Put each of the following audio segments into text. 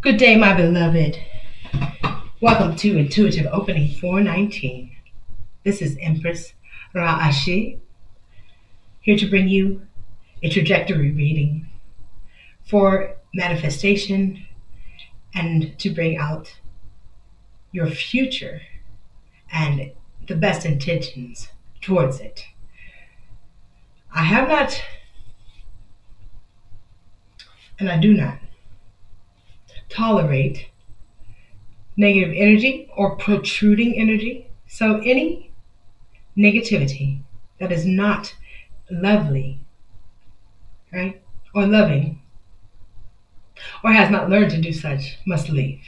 Good day, my beloved. Welcome to Intuitive Opening 419. This is Empress Ra'ashi, here to bring you a trajectory reading for manifestation and to bring out your future and the best intentions towards it. I have not, and I do not, tolerate negative energy or protruding energy. So any negativity that is not lovely, right, or loving, or has not learned to do such, must leave.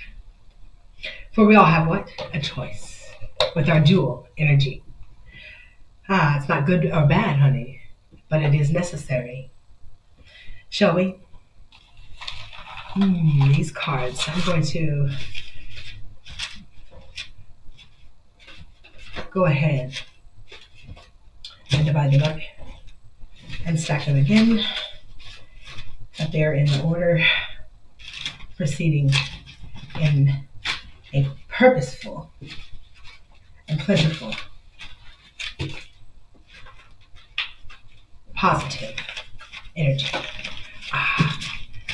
For we all have what? A choice with our dual energy. It's not good or bad, honey, but it is necessary. Shall we? These cards, I'm going to go ahead and divide them up and stack them again, that they're in the order, proceeding in a purposeful and pleasurable, positive energy.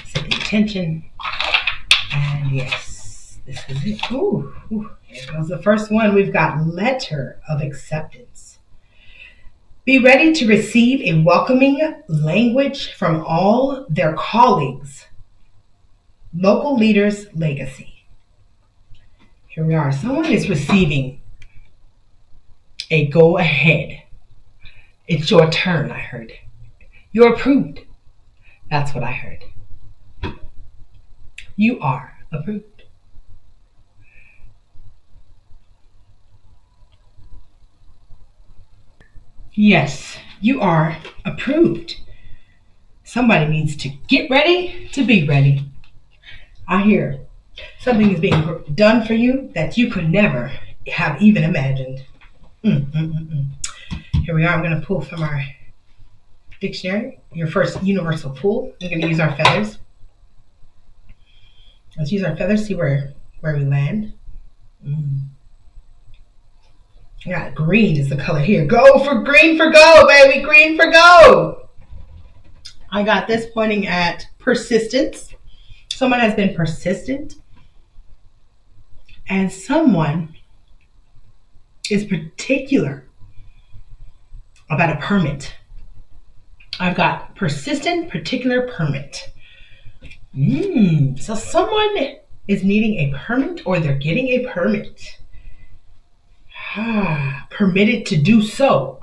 Set the intention, and yes, this is it. Here goes the first one. We've got letter of acceptance. Be ready to receive a welcoming language from all their colleagues. Local leaders' legacy. Here we are. Someone is receiving a go ahead. It's your turn, I heard. You're approved. That's what I heard. You are approved. Yes, you are approved. Somebody needs to get ready to be ready. I hear something is being done for you that you could never have even imagined. Here we are. I'm going to pull from our dictionary, your first universal pull. We're going to use our feathers. Let's use our feathers, see where we land. Yeah, green is the color here. Go for green for go, baby. Green for go. I got this pointing at persistence. Someone has been persistent. And someone is particular about a permit. I've got persistent, particular permit. So someone is needing a permit, or they're getting a permit. Permitted to do so.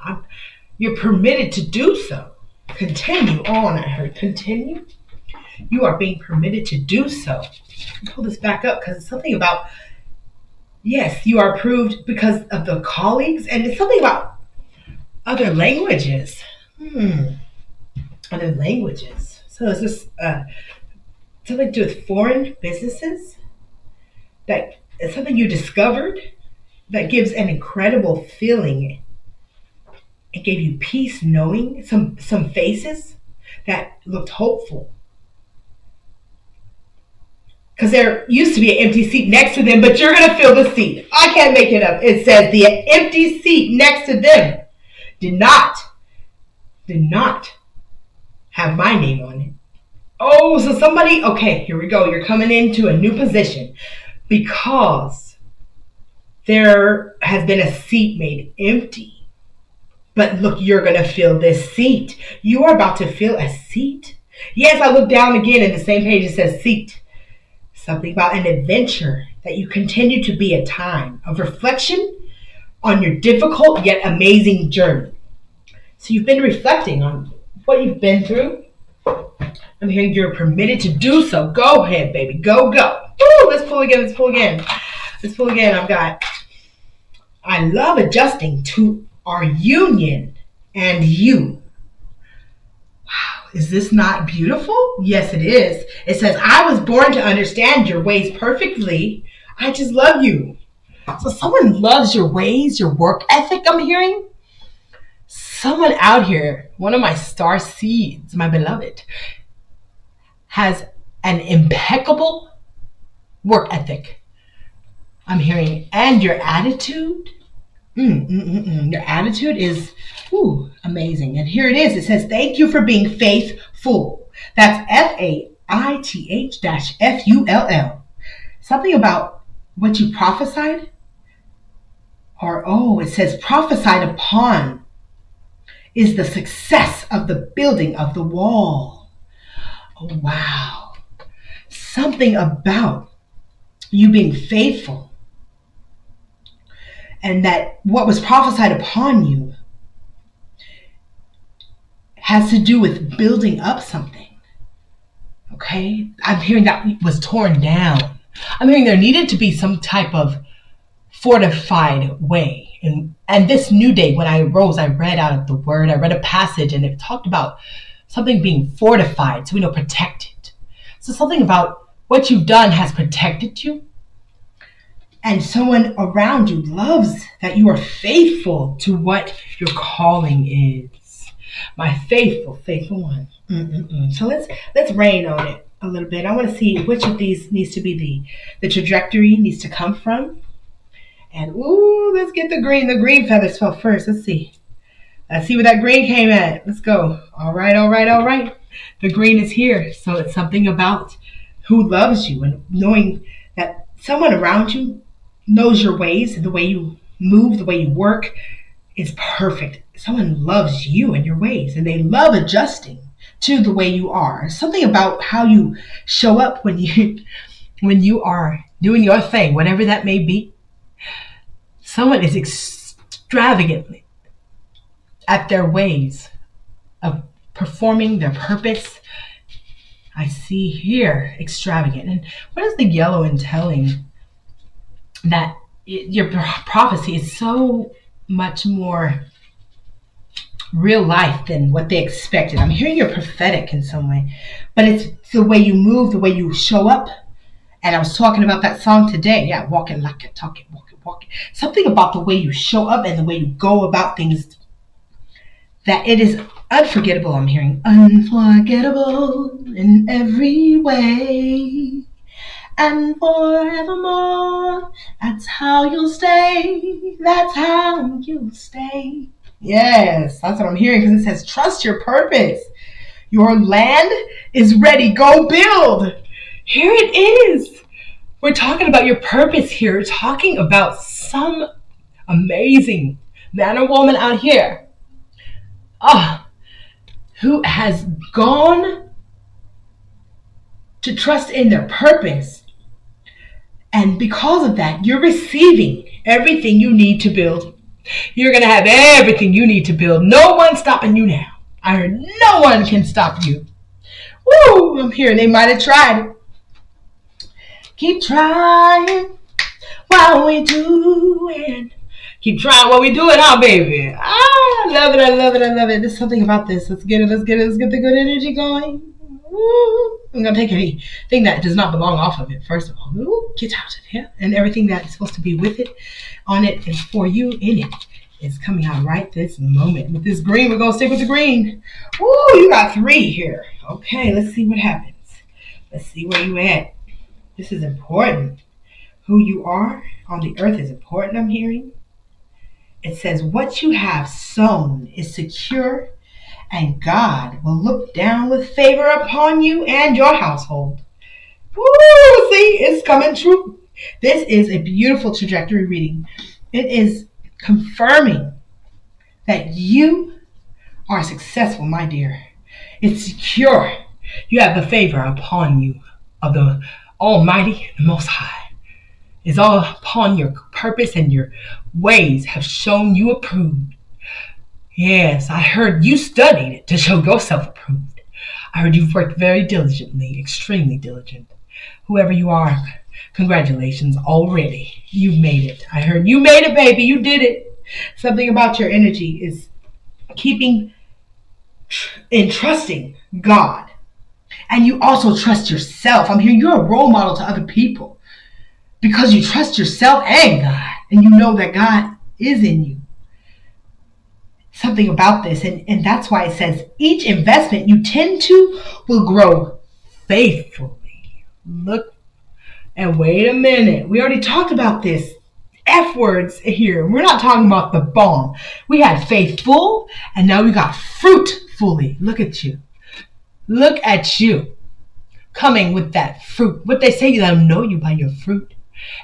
You're permitted to do so. Continue on, I heard. Continue. You are being permitted to do so. Pull this back up because it's something about, yes, you are approved because of the colleagues, and it's something about other languages. Other languages. So is this something to do with foreign businesses? That is something you discovered that gives an incredible feeling. It gave you peace knowing some faces that looked hopeful. Because there used to be an empty seat next to them, but you're going to fill the seat. I can't make it up. It says the empty seat next to them did not have my name on it. Oh, so somebody, okay, here we go. You're coming into a new position because there has been a seat made empty. But look, you're going to fill this seat. You are about to fill a seat. Yes, I look down again and the same page it says seat. Something about an adventure that you continue to be a time of reflection on your difficult yet amazing journey. So you've been reflecting on what you've been through. I'm hearing you're permitted to do so. Go ahead, baby. Go. Ooh, let's pull again. I've got, I love adjusting to our union and you. Wow, is this not beautiful? Yes, it is. It says, I was born to understand your ways perfectly. I just love you. So someone loves your ways, your work ethic, I'm hearing. Someone out here, one of my star seeds, my beloved, has an impeccable work ethic. I'm hearing, and your attitude. Your attitude is amazing. And here it is. It says, thank you for being faithful. That's FAITH-FULL. Something about what you prophesied. It says prophesied upon is the success of the building of the wall. Oh, wow. Something about you being faithful. And that what was prophesied upon you has to do with building up something. Okay? I'm hearing that was torn down. I'm hearing there needed to be some type of fortified way. And this new day, when I arose, I read out of the word, I read a passage, and it talked about something being fortified, so we know protected. So something about what you've done has protected you. And someone around you loves that you are faithful to what your calling is. My faithful one. So let's rain on it a little bit. I want to see which of these needs to be the trajectory needs to come from. And let's get the green. The green feathers fell first. Let's see where that green came at. Let's go. All right. The green is here. So it's something about who loves you and knowing that someone around you knows your ways and the way you move, the way you work is perfect. Someone loves you and your ways, and they love adjusting to the way you are. Something about how you show up when you are doing your thing, whatever that may be. Someone is extravagantly at their ways of performing their purpose. I see here extravagant. And what is the yellow in telling? That your prophecy is so much more real life than what they expected. I'm hearing you're prophetic in some way, but it's the way you move, the way you show up. And I was talking about that song today. Yeah, walking like it, talking, walking. Something about the way you show up and the way you go about things, that it is unforgettable. I'm hearing unforgettable in every way. And forevermore, that's how you'll stay. That's how you'll stay. Yes, that's what I'm hearing, because it says, trust your purpose. Your land is ready. Go build. Here it is. We're talking about your purpose here. We're talking about some amazing man or woman out here who has gone to trust in their purpose. And because of that, you're receiving everything you need to build. You're going to have everything you need to build. No one's stopping you now. I heard no one can stop you. Woo! I'm hearing they might have tried it. Keep trying while we're doing. Keep trying while we're doing, baby. I love it. There's something about this. Let's get it. Let's get the good energy going. Woo. I'm going to take anything that does not belong off of it, first of all. Ooh, get out of here. And everything that's supposed to be with it, on it, and for you, in it, is coming out right this moment. With this green, we're going to stick with the green. Woo, you got 3 here. Okay, let's see what happens. Let's see where you at. This is important. Who you are on the earth is important, I'm hearing. It says, what you have sown is secure, and God will look down with favor upon you and your household. Woo! See, it's coming true. This is a beautiful trajectory reading. It is confirming that you are successful, my dear. It's secure. You have the favor upon you of the Almighty, the Most High. It's all upon your purpose, and your ways have shown you approved. Yes, I heard you studied it to show yourself approved. I heard you've worked very diligently, extremely diligent. Whoever you are, congratulations already. You've made it. I heard you made it, baby. You did it. Something about your energy is keeping and trusting God. And you also trust yourself. I'm hearing you're a role model to other people because you trust yourself and God, and you know that God is in you. Something about this, and that's why it says each investment you tend to will grow faithfully. Look, And wait a minute, we already talked about this. F words here. We're not talking about the bomb. We had faithful, and now we got fruitfully. Look at you. Look at you. Coming with that fruit. What they say, you let them know you by your fruit.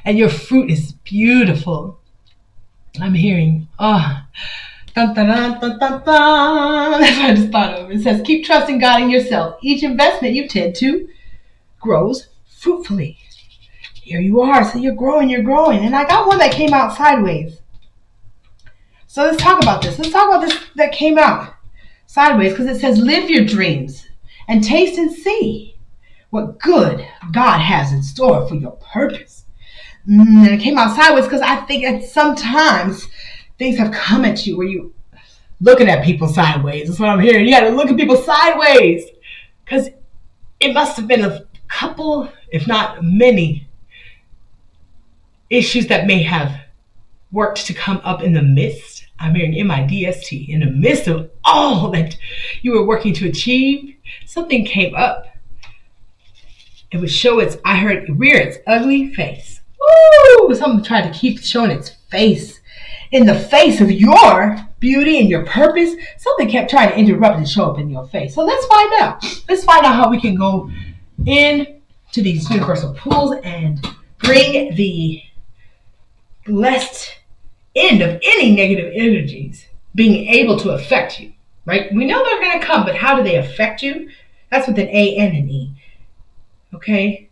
And your fruit is beautiful. I'm hearing, dun, dun, dun, dun, dun, dun. That's what I just thought of. It says, keep trusting God in yourself. Each investment you tend to grows fruitfully. Here you are. So you're growing. And I got one that came out sideways. So let's talk about this. Let's talk about this that came out sideways, because it says, live your dreams and taste and see what good God has in store for your purpose. And it came out sideways because I think that sometimes things have come at you where you looking at people sideways. That's what I'm hearing. You got to look at people sideways, because it must have been a couple, if not many, issues that may have worked to come up in the midst. I'm hearing MIDST, in the midst of all that you were working to achieve. Something came up. It would show rear its ugly face. Woo! Something tried to keep showing its face. In the face of your beauty and your purpose, something kept trying to interrupt and show up in your face. So let's find out. Let's find out how we can go into these universal pools and bring the blessed end of any negative energies being able to affect you, right? We know they're going to come, but how do they affect you? That's with an A and an E. Okay,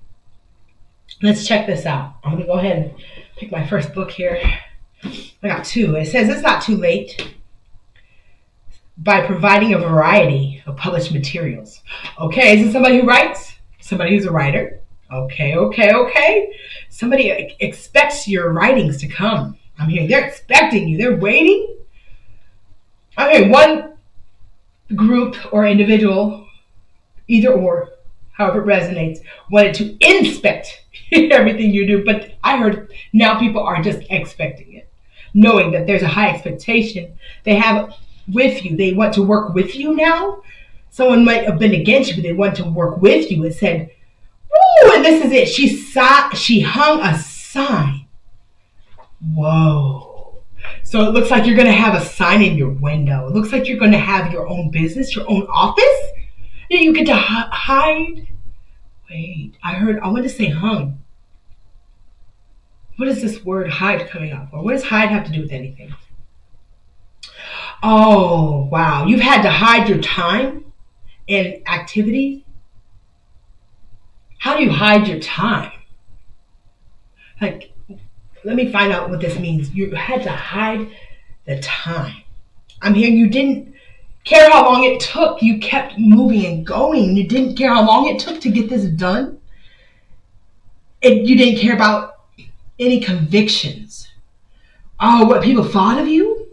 let's check this out. I'm going to go ahead and pick my first book here. I got two. It says, it's not too late by providing a variety of published materials. Okay, is it somebody who writes? Somebody who's a writer? Okay. Somebody expects your writings to come. I'm hearing they're expecting you. They're waiting. I'm hearing one group or individual, either or, however it resonates, wanted to inspect everything you do. But I heard now people are just expecting it, knowing that there's a high expectation they have with you. They want to work with you now. Someone might have been against you, but they want to work with you. It said, woo, and this is it. She hung a sign. Whoa. So it looks like you're going to have a sign in your window. It looks like you're going to have your own business, your own office. And you get to hide. Wait, I want to say hung. What is this word hide coming up? Or what does hide have to do with anything? Oh, wow. You've had to hide your time and activities. How do you hide your time? Like, let me find out what this means. You had to hide the time. I'm hearing you didn't care how long it took. You kept moving and going. You didn't care how long it took to get this done. You didn't care about any convictions. Oh, what people thought of you?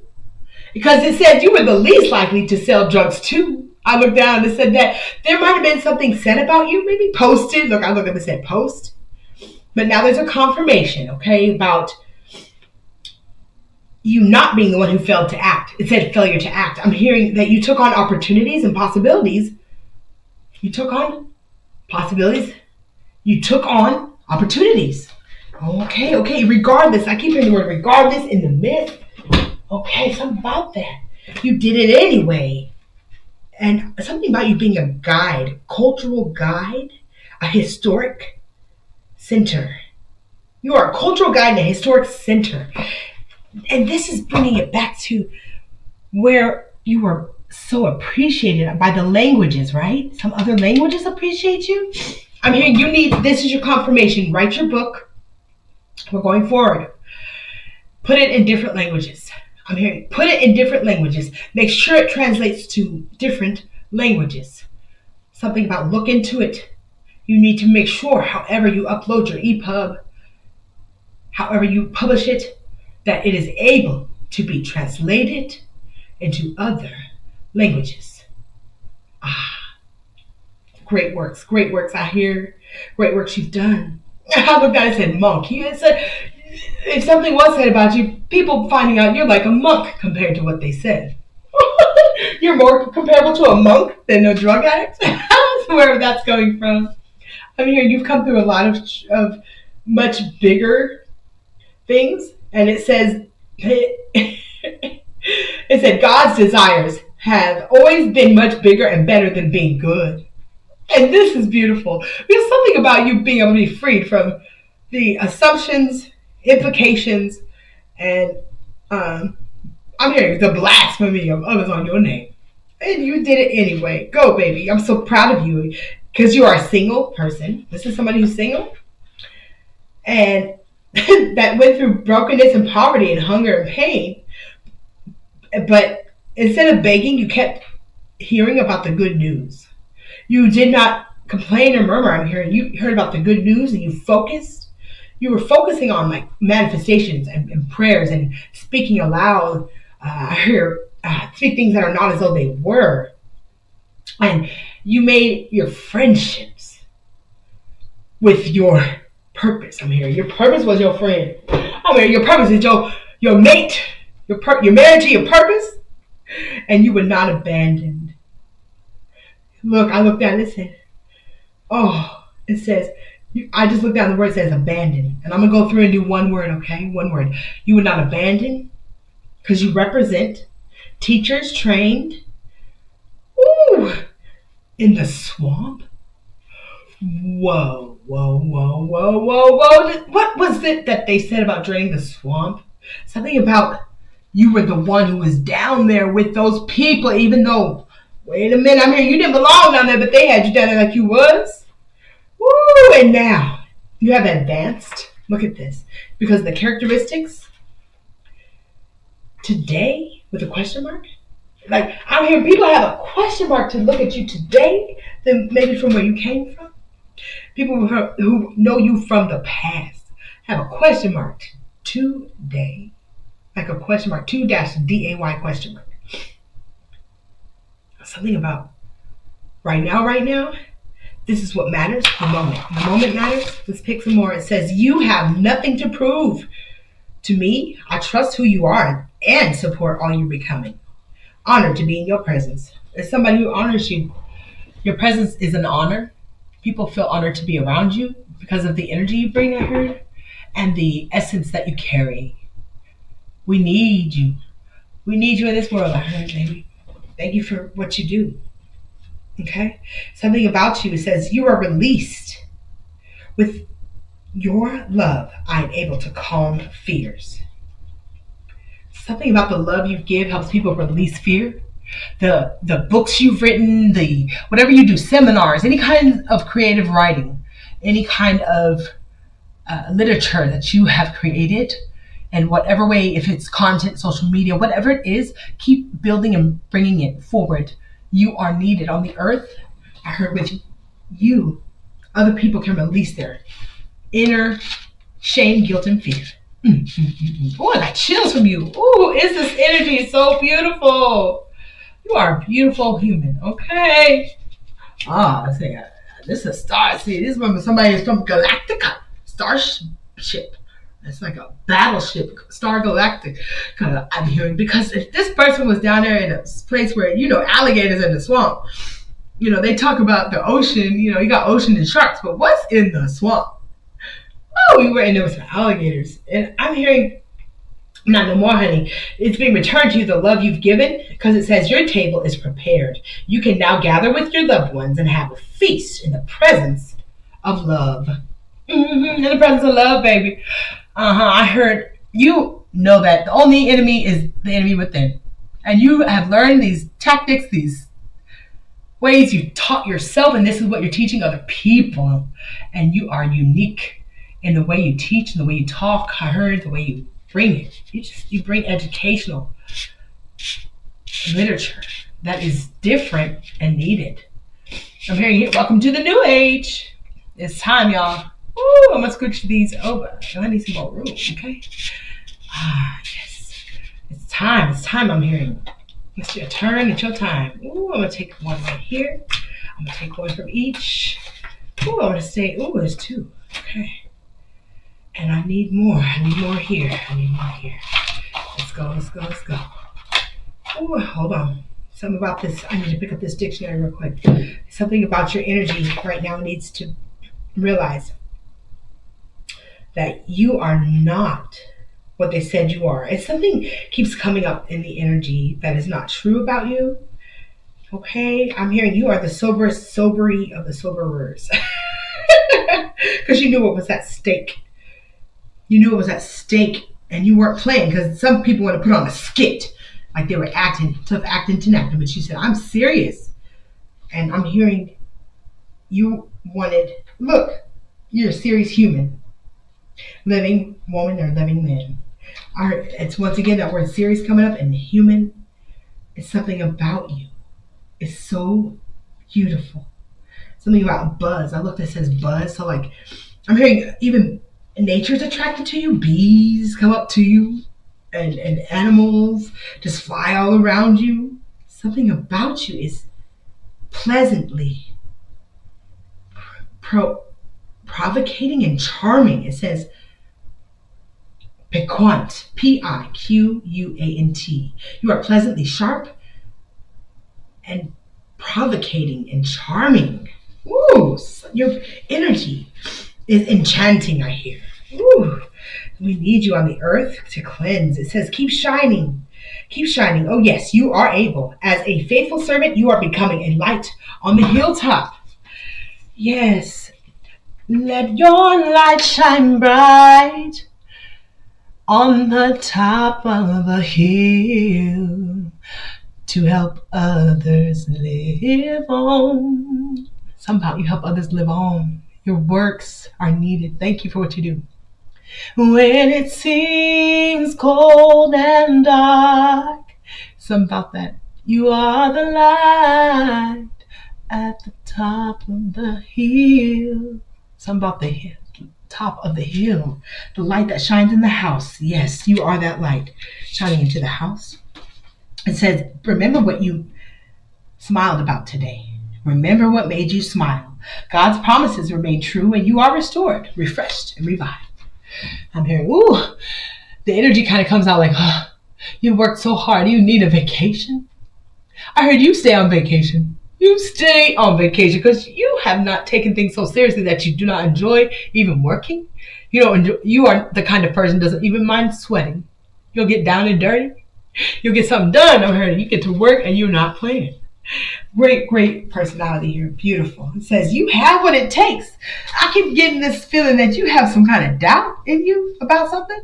Because it said you were the least likely to sell drugs too. I looked down and said that there might have been something said about you, maybe posted. Look, I looked up and said post. But now there's a confirmation, okay, about you not being the one who failed to act. It said failure to act. I'm hearing that you took on opportunities and possibilities. You took on possibilities. You took on opportunities. Okay. Regardless, I keep hearing the word regardless in the midst. Okay, something about that. You did it anyway. And something about you being a guide, cultural guide, a historic center. You are a cultural guide in a historic center. And this is bringing it back to where you were so appreciated by the languages, right? Some other languages appreciate you. I'm hearing this is your confirmation. Write your book. We're going forward. Put it in different languages. I'm hearing put it in different languages. Make sure it translates to different languages. Something about look into it. You need to make sure, however you upload your EPUB, however you publish it, that it is able to be translated into other languages. Great works. I hear great works you've done. I looked at it and said monk. If something was said about you, people finding out you're like a monk compared to what they said. You're more comparable to a monk than a drug addict. Wherever that's coming from. I'm hearing you've come through a lot of much bigger things. And it says, it said, God's desires have always been much bigger and better than being good. And this is beautiful. There's something about you being able to be freed from the assumptions, implications, and um, I'm hearing the blasphemy of others on your name. And you did it anyway. Go, baby. I'm so proud of you because you are a single person. This is somebody who's single and that went through brokenness and poverty and hunger and pain. But instead of begging, you kept hearing about the good news. You did not complain or murmur. I'm hearing you heard about the good news and you focused. You were focusing on like manifestations and prayers and speaking aloud. I hear speak things that are not as though they were. And you made your friendships with your purpose. I'm hearing your purpose was your friend. I'm hearing your purpose is your mate. You're married to your purpose, and you were not abandoned. Look, I looked down and it said, oh, it says, I just looked down the word that says abandoned. And I'm going to go through and do one word, okay? One word. You were not abandoned because you represent teachers trained in the swamp. Whoa, whoa, whoa, whoa, whoa, whoa. What was it that they said about draining the swamp? Something about you were the one who was down there with those people, even though, wait a minute, I'm here, you didn't belong down there, but they had you down there like you was. Woo, and now you have advanced. Look at this. Because the characteristics today with a question mark, like I'm hearing people have a question mark to look at you today than maybe from where you came from. People who know you from the past have a question mark today. Like a question mark, 2-DAY question mark. Something about right now, this is what matters, the moment. The moment matters. Let's pick some more. It says, you have nothing to prove to me. I trust who you are and support all you're becoming. Honored to be in your presence. As somebody who honors you, your presence is an honor. People feel honored to be around you because of the energy you bring, I heard, and the essence that you carry. We need you. We need you in this world, I heard, baby. Thank you for what you do. Okay? Something about you says you are released. With your love, I am able to calm fears. Something about the love you give helps people release fear. The books you've written, the whatever you do, seminars, any kind of creative writing, any kind of literature that you have created, in whatever way, if it's content, social media, whatever it is, keep building and bringing it forward. You are needed on the earth. I heard with you, other people can release their inner shame, guilt, and fear. Oh, I got chills from you. Ooh, is this energy so beautiful? You are a beautiful human, okay? Let's see. This is a star. See, this is somebody is from Galactica, starship. It's like a battleship, Star Galactic. I'm hearing because if this person was down there in a place where alligators in the swamp, they talk about the ocean. You got ocean and sharks, but what's in the swamp? Oh, we were in there with some alligators, and I'm hearing. Not no more, honey. It's being returned to you the love you've given because it says your table is prepared. You can now gather with your loved ones and have a feast in the presence of love. In the presence of love, baby. I heard you know that the only enemy is the enemy within. And you have learned these tactics, these ways you taught yourself, and this is what you're teaching other people. And you are unique in the way you teach and the way you talk. I heard the way you bring it. You bring educational literature that is different and needed. I'm hearing it. Welcome to the new age. It's time, y'all. Ooh, I'm gonna scooch these over. I need some more room, okay? Yes. It's time. It's time, I'm hearing. It's your turn. It's your time. Ooh, I'm gonna take one right here. I'm gonna take one from each. Ooh, I'm gonna stay. Ooh, there's two. Okay. And I need more. I need more here. Let's go. Ooh, hold on. Something about this. I need to pick up this dictionary real quick. Something about your energy right now needs to realize. that you are not what they said you are. If something keeps coming up in the energy that is not true about you, okay, I'm hearing you are the soberest sobery of the soberers. Because you knew what was at stake. You knew it was at stake and you weren't playing, because some people want to put on a skit like they were acting, tough acting to acting, but you said, I'm serious. And I'm hearing you wanted, look, you're a serious human, living woman or living man. It's once again that word serious coming up, and human is something about you. It's so beautiful. Something about buzz. I looked, it says buzz. So like, I'm hearing even nature's attracted to you. Bees come up to you, and animals just fly all around you. Something about you is pleasantly provocating and charming. It says piquant, Piquant. You are pleasantly sharp and provocating and charming. Ooh, your energy is enchanting, I hear. Ooh, we need you on the earth to cleanse. It says keep shining. Keep shining. Oh yes, you are able. As a faithful servant, you are becoming a light on the hilltop. Yes. Let your light shine bright on the top of a hill to help others live on. Somehow you help others live on. Your works are needed. Thank you for what you do. When it seems cold and dark, something about that. You are the light at the top of the hill. Something about the hill, top of the hill. The light that shines in the house. Yes, you are that light shining into the house. It says, remember what you smiled about today. Remember what made you smile. God's promises remain true, and you are restored, refreshed, and revived. I'm hearing, ooh, the energy kind of comes out like, oh, you worked so hard. You need a vacation. I heard you stay on vacation. You stay on vacation because you have not taken things so seriously that you do not enjoy even working. You don't enjoy, you are the kind of person who doesn't even mind sweating. You'll get down and dirty. You'll get something done. I'm hearing you get to work and you're not playing. Great personality here. Beautiful. It says you have what it takes. I keep getting this feeling that you have some kind of doubt in you about something.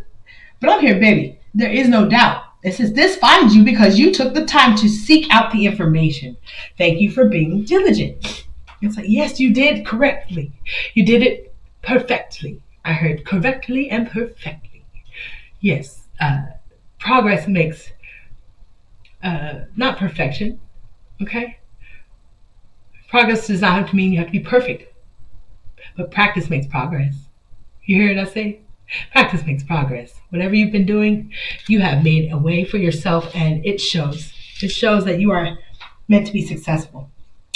But I'm here, baby. There is no doubt. It says this finds you because you took the time to seek out the information. Thank you for being diligent. It's like, yes, you did correctly. You did it perfectly. I heard correctly and perfectly. Yes. Progress makes not perfection. Okay? Progress does not have to mean you have to be perfect. But practice makes progress. You hear what I say? Practice makes progress. Whatever you've been doing, you have made a way for yourself, and it shows. It shows that you are meant to be successful.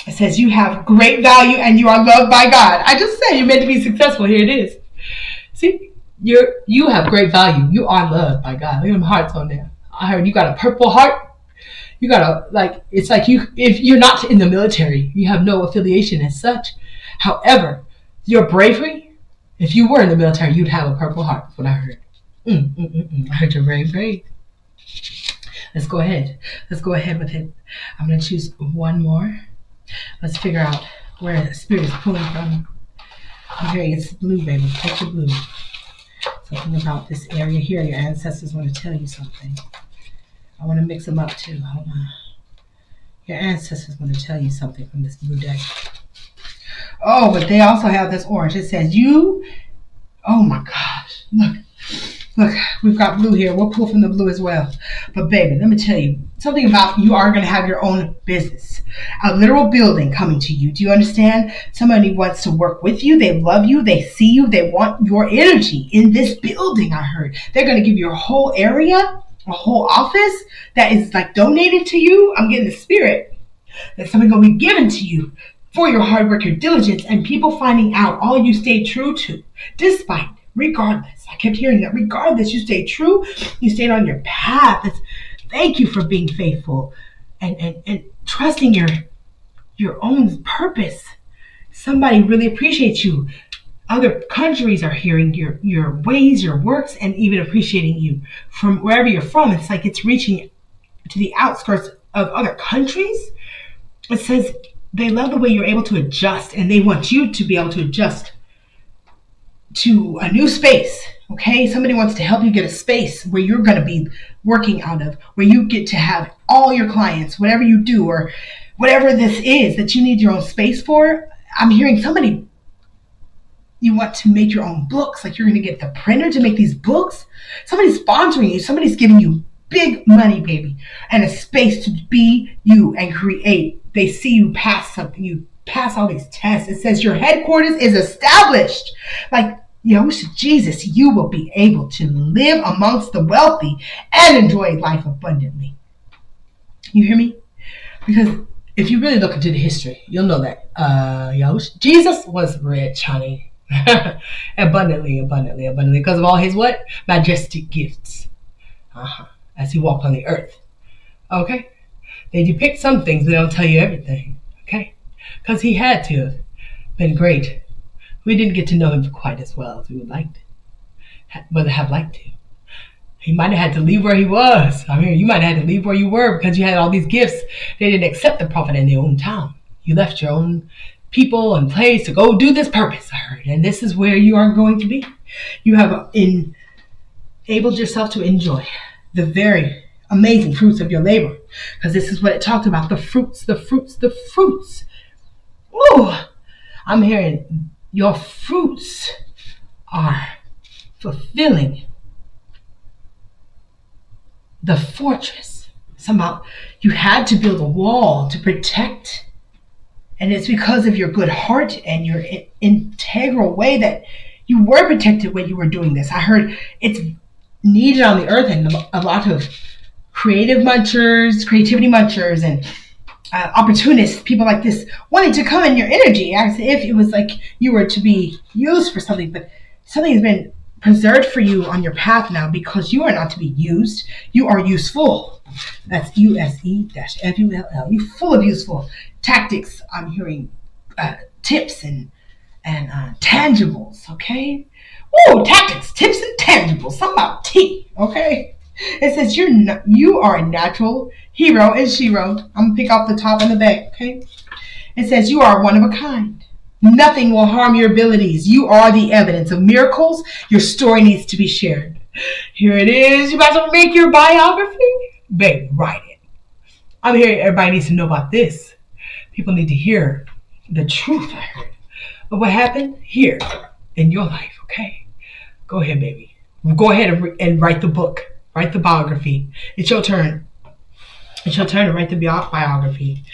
It says you have great value and you are loved by God. I just said you're meant to be successful. Here it is. See? You have great value. You are loved by God. Look at them hearts on there. I heard you got a purple heart. You got it's like if you're not in the military, you have no affiliation as such. However, your bravery, if you were in the military, you'd have a purple heart. That's what I heard. I heard you're very brave. Let's go ahead. Let's go ahead with it. I'm going to choose one more. Let's figure out where the spirit is pulling from. I'm hearing it's blue, baby. Take the blue. Something about this area here. Your ancestors want to tell you something. I want to mix them up too. Hold on. Your ancestors want to tell you something from this blue deck. Oh, but they also have this orange. It says you. Oh my gosh. Look, we've got blue here. We'll pull from the blue as well. But baby, let me tell you something about you are going to have your own business. A literal building coming to you. Do you understand? Somebody wants to work with you. They love you. They see you. They want your energy in this building, I heard. They're going to give you a whole area, a whole office that is like donated to you. I'm getting the spirit that something going to be given to you for your hard work, your diligence, and people finding out all you stayed true to, despite, regardless. I kept hearing that. Regardless, you stayed true. You stayed on your path. Thank you for being faithful and trusting your own purpose. Somebody really appreciates you. Other countries are hearing your ways, your works, and even appreciating you from wherever you're from. It's like it's reaching to the outskirts of other countries. It says they love the way you're able to adjust, and they want you to be able to adjust to a new space. Okay, somebody wants to help you get a space where you're going to be working out of, where you get to have all your clients, whatever you do, or whatever this is that you need your own space for. I'm hearing somebody, you want to make your own books, like you're going to get the printer to make these books. Somebody's sponsoring you, somebody's giving you big money, baby, and a space to be you and create. They see you pass something, you pass all these tests. It says your headquarters is established. Like Yahushua Jesus, you will be able to live amongst the wealthy and enjoy life abundantly. You hear me? Because if you really look into the history, you'll know that Yahushua Jesus was rich, honey. abundantly, because of all his what? Majestic gifts. As he walked on the earth. Okay? They depict some things, they don't tell you everything. Okay? Because he had to have been great. We didn't get to know him quite as well as we would like to. Have liked to. He might have had to leave where he was. I mean, you might have had to leave where you were because you had all these gifts. They didn't accept the prophet in their own town. You left your own people and place to go do this purpose, I heard. And this is where you are going to be. You have enabled yourself to enjoy the very amazing fruits of your labor. Because this is what it talked about. The fruits. Ooh, I'm hearing your fruits are fulfilling the fortress. Somehow you had to build a wall to protect. And it's because of your good heart and your integral way that you were protected when you were doing this. I heard it's needed on the earth, and a lot of creativity munchers, and opportunists, people like this, wanted to come in your energy as if it was like you were to be used for something, but something has been preserved for you on your path now because you are not to be used. You are useful. That's USE-FULL. You're full of useful tactics. I'm hearing tips and tangibles, okay? Ooh, tactics, tips, and tangibles. Something about tea, okay? It says you are a natural hero and shero. I'm going to pick off the top and the back, okay? It says you are one of a kind. Nothing will harm your abilities. You are the evidence of miracles. Your story needs to be shared. Here it is. You about to make your biography? Baby, write it. I'm hearing everybody needs to know about this. People need to hear the truth, I heard, of what happened here in your life, okay? Go ahead, baby. Go ahead and write the book. Write the biography. It's your turn. It's your turn to write the biography.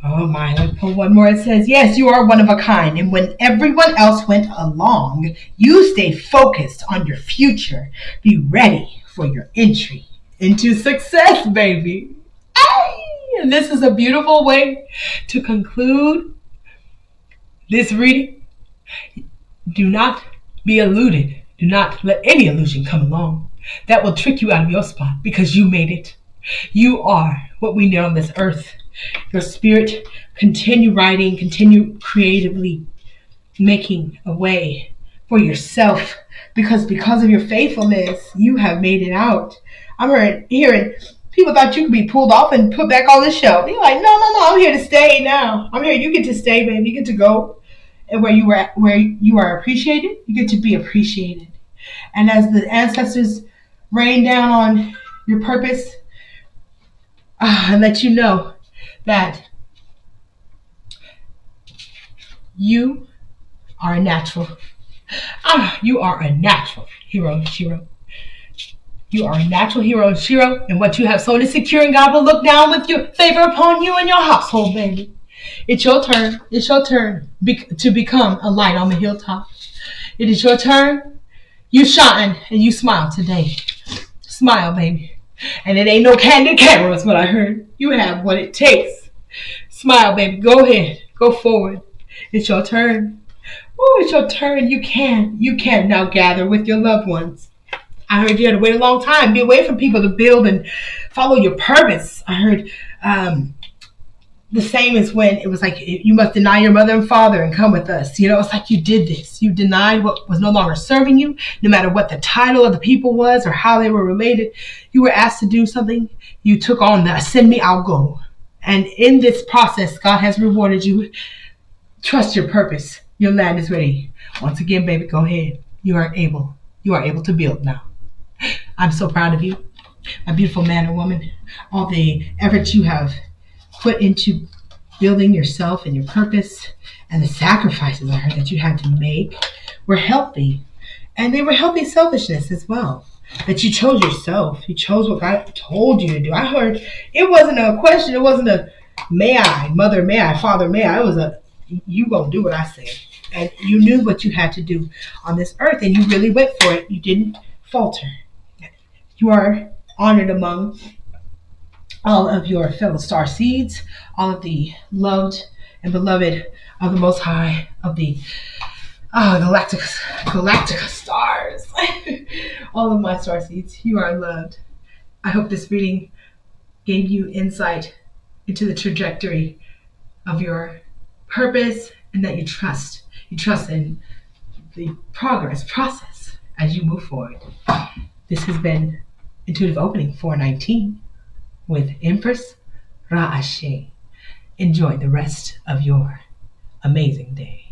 Oh my, let me pull one more. It says, yes, you are one of a kind. And when everyone else went along, you stayed focused on your future. Be ready for your entry into success, baby. And this is a beautiful way to conclude this reading. Do not be eluded. Do not let any illusion come along that will trick you out of your spot, because you made it. You are what we need on this earth. Your spirit, continue writing, continue creatively making a way for yourself, because of your faithfulness, you have made it out. I'm hearing people thought you could be pulled off and put back on the shelf. You're like, no, I'm here to stay now. I'm here. You get to stay, baby. You get to go. And where you are appreciated, you get to be appreciated. And as the ancestors rain down on your purpose, and let you know that you are a natural. You are a natural hero, Shiro. You are a natural hero, Shiro, and what you have sown is secure, and God will look down with your favor upon you and your household, baby. It's your turn. It's your turn to become a light on the hilltop. It is your turn. You shine and you smile today. Smile, baby. And it ain't no candid camera, is what I heard. You have what it takes. Smile, baby. Go ahead. Go forward. It's your turn. Oh, it's your turn. You can now gather with your loved ones. I heard you had to wait a long time. Be away from people to build and follow your purpose. I heard the same as when it was like, you must deny your mother and father and come with us. It's like you did this. You denied what was no longer serving you, no matter what the title of the people was or how they were related. You were asked to do something. You took on the send me, I'll go. And in this process, God has rewarded you. Trust your purpose. Your land is ready. Once again, baby, go ahead. You are able to build now. I'm so proud of you, my beautiful man or woman. All the efforts you have put into building yourself and your purpose, and the sacrifices I heard that you had to make were healthy. And they were healthy selfishness as well. That you chose yourself. You chose what God told you to do. I heard it wasn't a question. It wasn't a may I, mother, may I, father, may I. It was a you gonna do what I say. And you knew what you had to do on this earth, and you really went for it. You didn't falter. You are honored among all of your fellow star seeds, all of the loved and beloved of the Most High, of the galactica stars. All of my star seeds, you are loved. I hope this reading gave you insight into the trajectory of your purpose, and that you trust in the progress process as you move forward. This has been Intuitive Opening 419 with Empress Ra Ashe. Enjoy the rest of your amazing day.